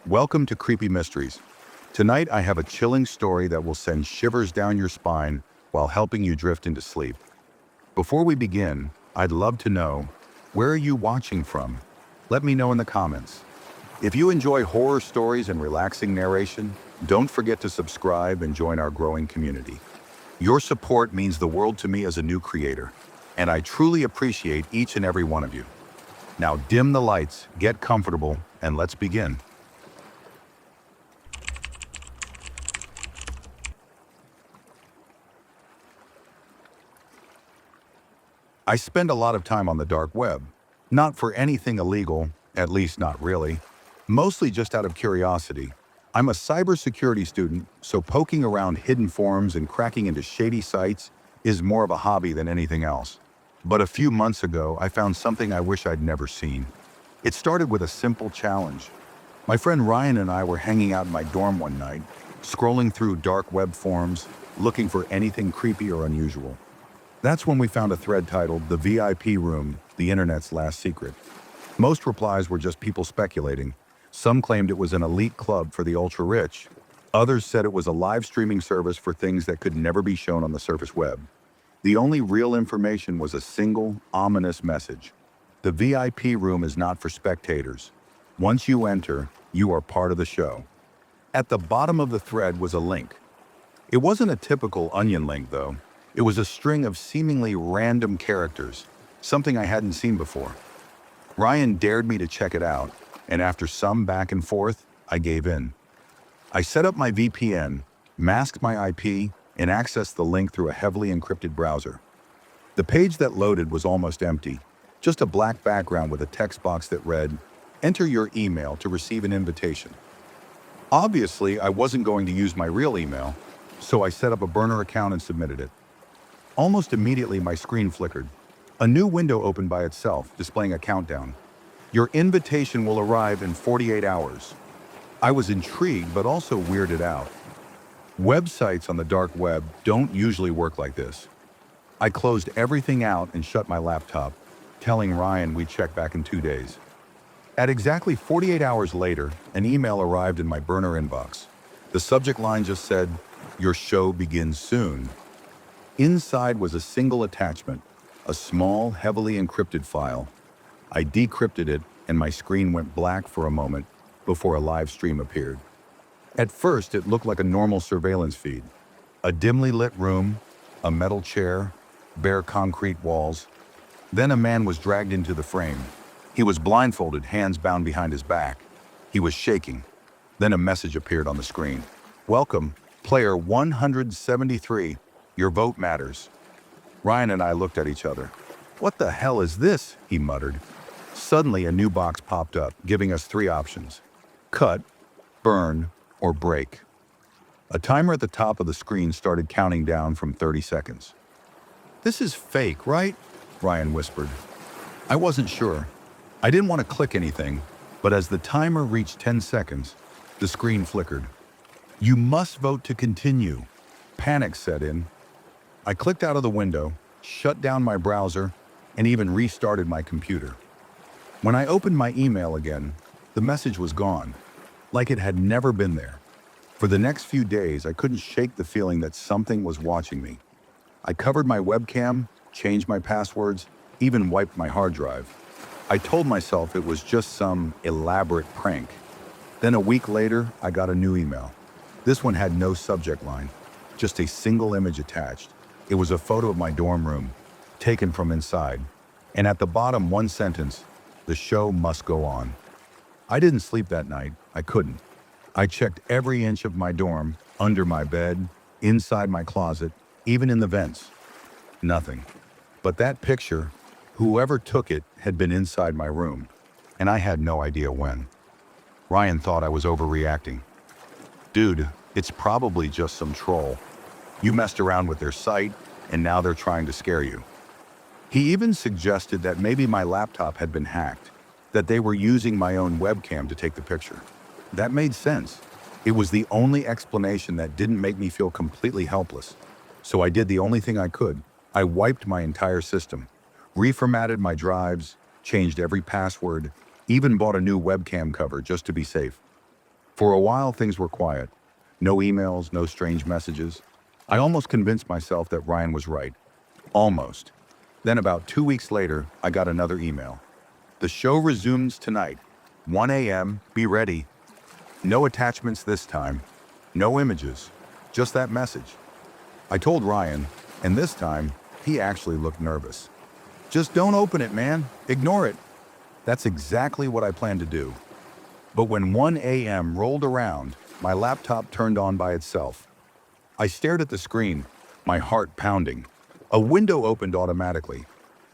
Welcome to Creepy Mysteries. Tonight I have a chilling story that will send shivers down your spine while helping you drift into sleep. Before we begin, I'd love to know, where are you watching from? Let me know in the comments. If you enjoy horror stories and relaxing narration, don't forget to subscribe and join our growing community. Your support means the world to me as a new creator, and I truly appreciate each and every one of you. Now dim the lights, get comfortable, and let's begin. I spend a lot of time on the dark web. Not for anything illegal, at least not really. Mostly just out of curiosity. I'm a cybersecurity student, so poking around hidden forums and cracking into shady sites is more of a hobby than anything else. But a few months ago, I found something I wish I'd never seen. It started with a simple challenge. My friend Ryan and I were hanging out in my dorm one night, scrolling through dark web forums, looking for anything creepy or unusual. That's when we found a thread titled "The VIP Room, the Internet's Last Secret." Most replies were just people speculating. Some claimed it was an elite club for the ultra-rich. Others said it was a live streaming service for things that could never be shown on the surface web. The only real information was a single, ominous message. The VIP room is not for spectators. Once you enter, you are part of the show. At the bottom of the thread was a link. It wasn't a typical onion link, though. It was a string of seemingly random characters, something I hadn't seen before. Ryan dared me to check it out, and after some back and forth, I gave in. I set up my VPN, masked my IP, and accessed the link through a heavily encrypted browser. The page that loaded was almost empty, just a black background with a text box that read, "Enter your email to receive an invitation." Obviously, I wasn't going to use my real email, so I set up a burner account and submitted it. Almost immediately, my screen flickered. A new window opened by itself, displaying a countdown. "Your invitation will arrive in 48 hours. I was intrigued, but also weirded out. Websites on the dark web don't usually work like this. I closed everything out and shut my laptop, telling Ryan we'd check back in 2 days. At exactly 48 hours later, an email arrived in my burner inbox. The subject line just said, "Your show begins soon." Inside was a single attachment, a small, heavily encrypted file. I decrypted it, and my screen went black for a moment before a live stream appeared. At first, it looked like a normal surveillance feed. A dimly lit room, a metal chair, bare concrete walls. Then a man was dragged into the frame. He was blindfolded, hands bound behind his back. He was shaking. Then a message appeared on the screen. "Welcome, player 173. Your vote matters." Ryan and I looked at each other. "What the hell is this?" he muttered. Suddenly, a new box popped up, giving us 3 options: cut, burn, or break. A timer at the top of the screen started counting down from 30 seconds. "This is fake, right?" Ryan whispered. I wasn't sure. I didn't want to click anything, but as the timer reached 10 seconds, the screen flickered. "You must vote to continue." Panic set in. I clicked out of the window, shut down my browser, and even restarted my computer. When I opened my email again, the message was gone, like it had never been there. For the next few days, I couldn't shake the feeling that something was watching me. I covered my webcam, changed my passwords, even wiped my hard drive. I told myself it was just some elaborate prank. Then a week later, I got a new email. This one had no subject line, just a single image attached. It was a photo of my dorm room, taken from inside. And at the bottom, one sentence: "The show must go on." I didn't sleep that night. I couldn't. I checked every inch of my dorm, under my bed, inside my closet, even in the vents. Nothing. But that picture, whoever took it had been inside my room, and I had no idea when. Ryan thought I was overreacting. "Dude, it's probably just some troll. You messed around with their site, and now they're trying to scare you." He even suggested that maybe my laptop had been hacked, that they were using my own webcam to take the picture. That made sense. It was the only explanation that didn't make me feel completely helpless. So I did the only thing I could. I wiped my entire system, reformatted my drives, changed every password, even bought a new webcam cover just to be safe. For a while, things were quiet. No emails, no strange messages. I almost convinced myself that Ryan was right. Almost. Then about 2 weeks later, I got another email. The show resumes tonight. 1 a.m. Be ready. No attachments this time. No images. Just that message. I told Ryan, and this time, he actually looked nervous. Just don't open it, man. Ignore it. That's exactly what I planned to do. But when 1 a.m. rolled around, my laptop turned on by itself. I stared at the screen, my heart pounding. A window opened automatically.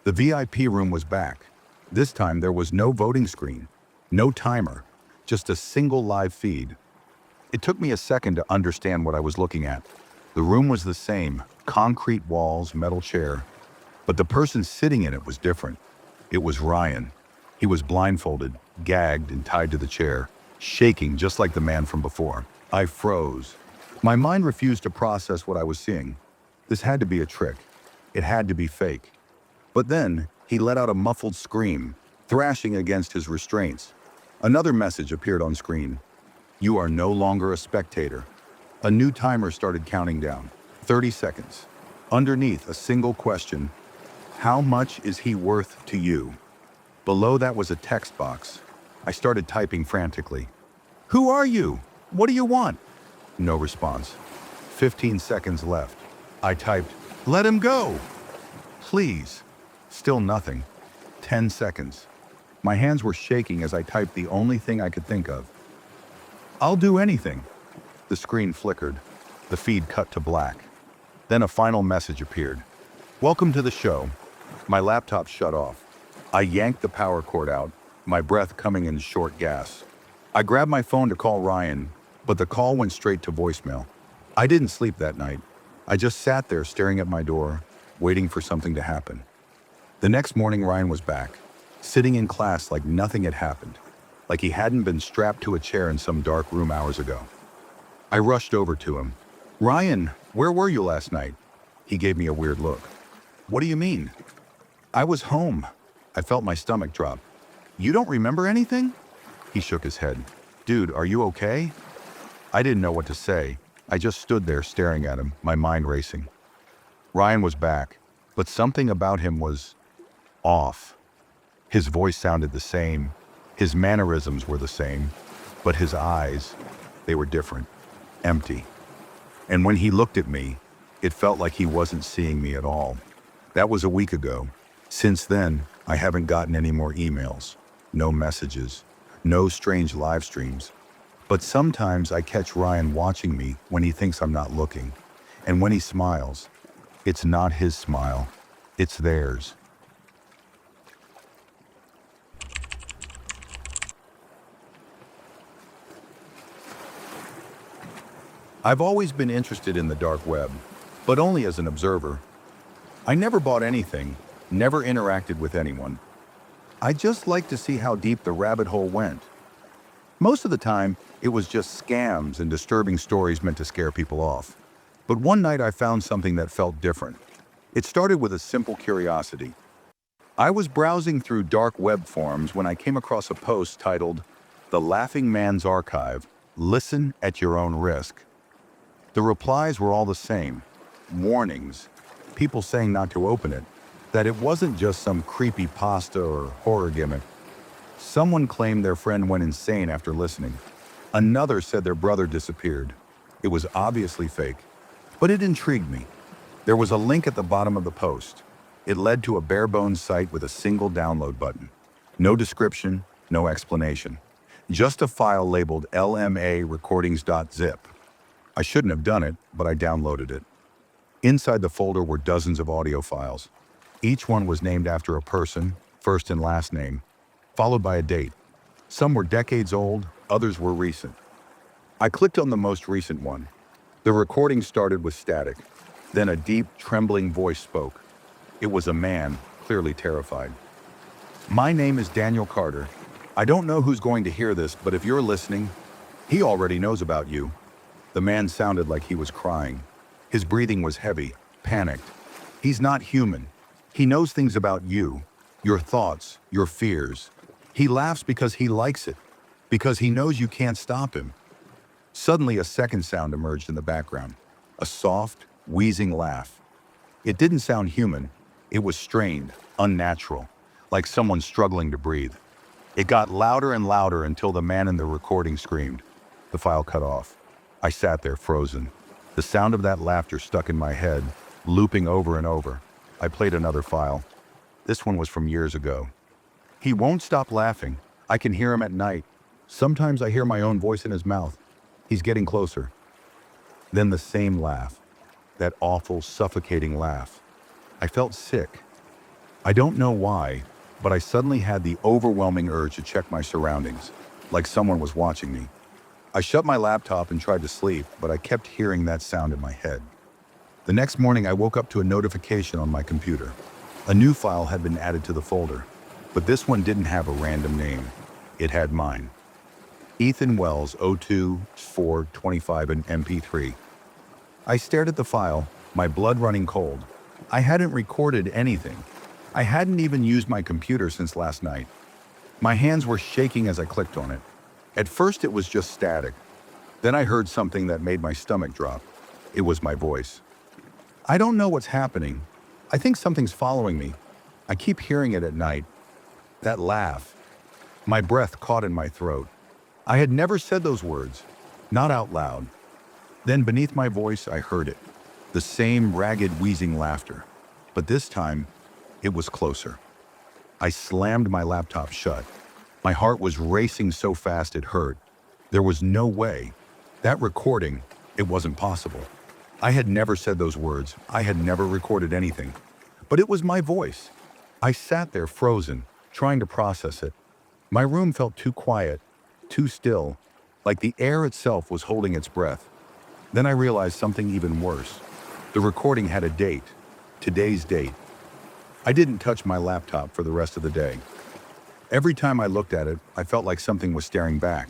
The VIP room was back. This time there was no voting screen, no timer, just a single live feed. It took me a second to understand what I was looking at. The room was the same, concrete walls, metal chair. But the person sitting in it was different. It was Ryan. He was blindfolded, gagged, and tied to the chair, shaking just like the man from before. I froze. My mind refused to process what I was seeing. This had to be a trick. It had to be fake. But then, he let out a muffled scream, thrashing against his restraints. Another message appeared on screen. You are no longer a spectator. A new timer started counting down. 30 seconds. Underneath, a single question. How much is he worth to you? Below that was a text box. I started typing frantically. Who are you? What do you want? No response. 15 seconds left. I typed, let him go. Please. Still nothing. 10 seconds. My hands were shaking as I typed the only thing I could think of. I'll do anything. The screen flickered. The feed cut to black. Then a final message appeared. Welcome to the show. My laptop shut off. I yanked the power cord out, my breath coming in short gasps. I grabbed my phone to call Ryan, but the call went straight to voicemail. I didn't sleep that night. I just sat there staring at my door, waiting for something to happen. The next morning, Ryan was back, sitting in class like nothing had happened, like he hadn't been strapped to a chair in some dark room hours ago. I rushed over to him. Ryan, where were you last night? He gave me a weird look. What do you mean? I was home. I felt my stomach drop. You don't remember anything? He shook his head. Dude, are you okay? I didn't know what to say. I just stood there staring at him, my mind racing. Ryan was back, but something about him was off. His voice sounded the same. His mannerisms were the same, but his eyes, they were different, empty. And when he looked at me, it felt like he wasn't seeing me at all. That was a week ago. Since then, I haven't gotten any more emails, no messages, no strange live streams. But sometimes I catch Ryan watching me when he thinks I'm not looking. And when he smiles, it's not his smile, it's theirs. I've always been interested in the dark web, but only as an observer. I never bought anything, never interacted with anyone. I just like to see how deep the rabbit hole went. Most of the time, it was just scams and disturbing stories meant to scare people off. But one night I found something that felt different. It started with a simple curiosity. I was browsing through dark web forums when I came across a post titled, "The Laughing Man's Archive, Listen at Your Own Risk." The replies were all the same. Warnings, people saying not to open it, that it wasn't just some creepypasta or horror gimmick. Someone claimed their friend went insane after listening. Another said their brother disappeared. It was obviously fake, but it intrigued me. There was a link at the bottom of the post. It led to a bare-bones site with a single download button. No description, no explanation. Just a file labeled lmarecordings.zip. I shouldn't have done it, but I downloaded it. Inside the folder were dozens of audio files. Each one was named after a person, first and last name, followed by a date. Some were decades old, others were recent. I clicked on the most recent one. The recording started with static. Then a deep, trembling voice spoke. It was a man, clearly terrified. My name is Daniel Carter. I don't know who's going to hear this, but if you're listening, he already knows about you. The man sounded like he was crying. His breathing was heavy, panicked. He's not human. He knows things about you, your thoughts, your fears. He laughs because he likes it, because he knows you can't stop him. Suddenly, a second sound emerged in the background. A soft, wheezing laugh. It didn't sound human. It was strained, unnatural, like someone struggling to breathe. It got louder and louder until the man in the recording screamed. The file cut off. I sat there frozen. The sound of that laughter stuck in my head, looping over and over. I played another file. This one was from years ago. He won't stop laughing. I can hear him at night. Sometimes I hear my own voice in his mouth. He's getting closer. Then the same laugh. That awful, suffocating laugh. I felt sick. I don't know why, but I suddenly had the overwhelming urge to check my surroundings, like someone was watching me. I shut my laptop and tried to sleep, but I kept hearing that sound in my head. The next morning, I woke up to a notification on my computer. A new file had been added to the folder, but this one didn't have a random name. It had mine. Ethan Wells 02-425 in MP3. I stared at the file, my blood running cold. I hadn't recorded anything. I hadn't even used my computer since last night. My hands were shaking as I clicked on it. At first it was just static. Then I heard something that made my stomach drop. It was my voice. I don't know what's happening. I think something's following me. I keep hearing it at night. That laugh. My breath caught in my throat. I had never said those words, not out loud. Then beneath my voice, I heard it. The same ragged, wheezing laughter. But this time, it was closer. I slammed my laptop shut. My heart was racing so fast it hurt. There was no way. That recording, it wasn't possible. I had never said those words. I had never recorded anything. But it was my voice. I sat there frozen, trying to process it. My room felt too quiet, too still, like the air itself was holding its breath. Then I realized something even worse. The recording had a date, today's date. I didn't touch my laptop for the rest of the day. Every time I looked at it, I felt like something was staring back.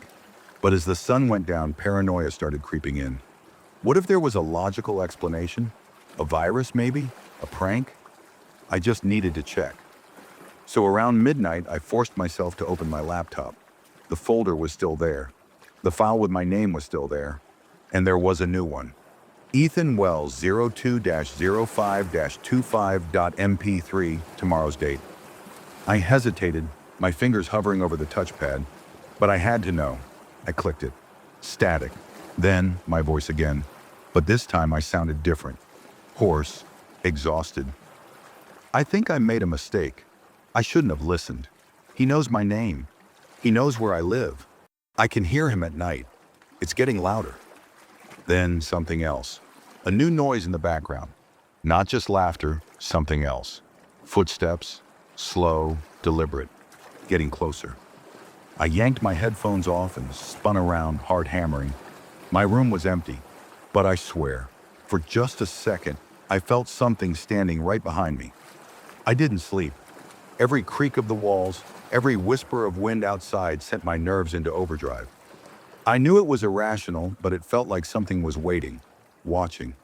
But as the sun went down, paranoia started creeping in. What if there was a logical explanation? A virus, maybe? A prank? I just needed to check. So around midnight, I forced myself to open my laptop. The folder was still there. The file with my name was still there. And there was a new one. Ethan Wells 02-05-25.mp3, tomorrow's date. I hesitated, my fingers hovering over the touchpad, but I had to know. I clicked it. Static. Then, my voice again. But this time I sounded different. Hoarse, exhausted. I think I made a mistake. I shouldn't have listened. He knows my name. He knows where I live. I can hear him at night. It's getting louder. Then something else. A new noise in the background. Not just laughter, something else. Footsteps, slow, deliberate, getting closer. I yanked my headphones off and spun around, hard hammering. My room was empty, but I swear, for just a second, I felt something standing right behind me. I didn't sleep. Every creak of the walls, every whisper of wind outside sent my nerves into overdrive. I knew it was irrational, but it felt like something was waiting, watching.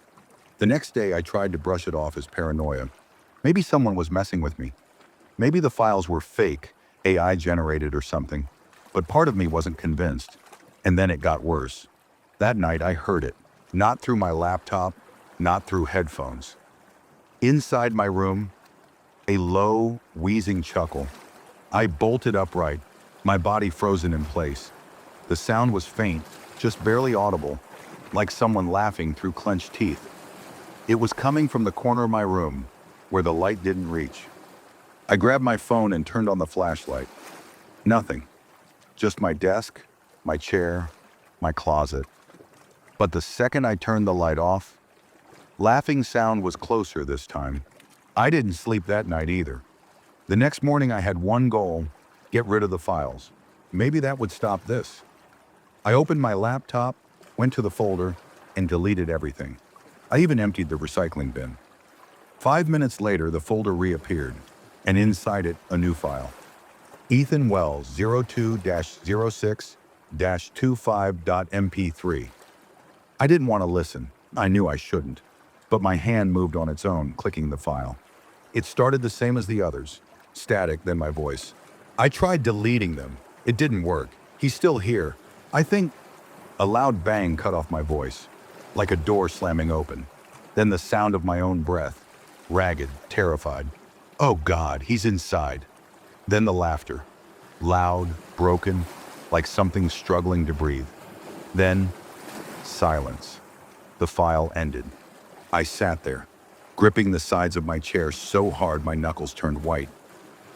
The next day, I tried to brush it off as paranoia. Maybe someone was messing with me. Maybe the files were fake, AI generated or something. But part of me wasn't convinced. And then it got worse. That night, I heard it. Not through my laptop, not through headphones. Inside my room, a low, wheezing chuckle. I bolted upright, my body frozen in place. The sound was faint, just barely audible, like someone laughing through clenched teeth. It was coming from the corner of my room, where the light didn't reach. I grabbed my phone and turned on the flashlight. Nothing. Just my desk, my chair, my closet. But the second I turned the light off, laughing sound was closer this time. I didn't sleep that night either. The next morning I had one goal, get rid of the files. Maybe that would stop this. I opened my laptop, went to the folder, and deleted everything. I even emptied the recycling bin. 5 minutes later, the folder reappeared, and inside it, a new file. Ethan Wells 02-06-25.mp3. I didn't want to listen. I knew I shouldn't. But my hand moved on its own, clicking the file. It started the same as the others. Static, then my voice. I tried deleting them. It didn't work. He's still here. I think A loud bang cut off my voice, like a door slamming open. Then the sound of my own breath, ragged, terrified. Oh God, he's inside. Then the laughter, loud, broken, like something struggling to breathe. Then, silence. The file ended. I sat there, gripping the sides of my chair so hard my knuckles turned white.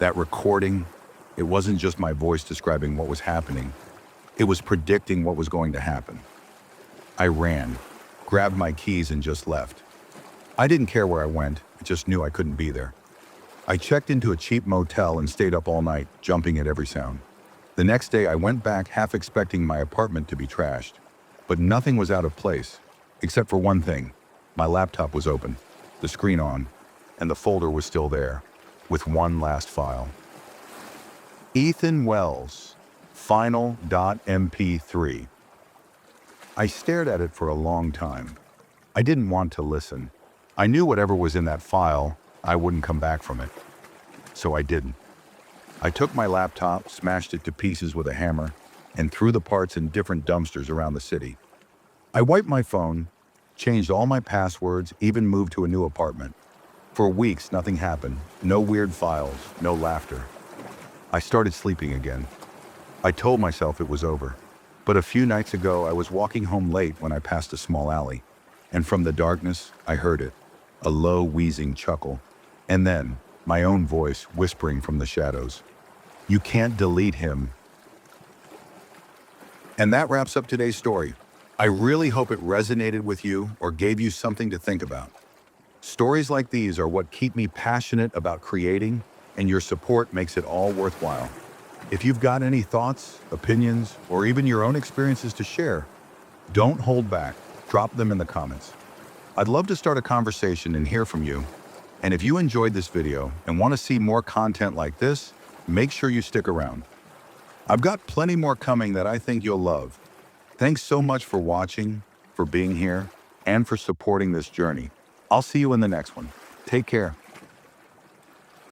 That recording, it wasn't just my voice describing what was happening. It was predicting what was going to happen. I ran, grabbed my keys and just left. I didn't care where I went, I just knew I couldn't be there. I checked into a cheap motel and stayed up all night, jumping at every sound. The next day I went back half expecting my apartment to be trashed. But nothing was out of place, except for one thing. My laptop was open, the screen on, and the folder was still there, with one last file. Ethan Wells, final.mp3. I stared at it for a long time. I didn't want to listen. I knew whatever was in that file, I wouldn't come back from it. So I didn't. I took my laptop, smashed it to pieces with a hammer, and threw the parts in different dumpsters around the city. I wiped my phone, changed all my passwords, even moved to a new apartment. For weeks, nothing happened. No weird files, no laughter. I started sleeping again. I told myself it was over. But a few nights ago, I was walking home late when I passed a small alley. And from the darkness, I heard it, a low, wheezing chuckle. And then, my own voice whispering from the shadows. You can't delete him. And that wraps up today's story. I really hope it resonated with you or gave you something to think about. Stories like these are what keep me passionate about creating, and your support makes it all worthwhile. If you've got any thoughts, opinions, or even your own experiences to share, don't hold back. Drop them in the comments. I'd love to start a conversation and hear from you. And if you enjoyed this video and want to see more content like this, make sure you stick around. I've got plenty more coming that I think you'll love. Thanks so much for watching, for being here, and for supporting this journey. I'll see you in the next one. Take care.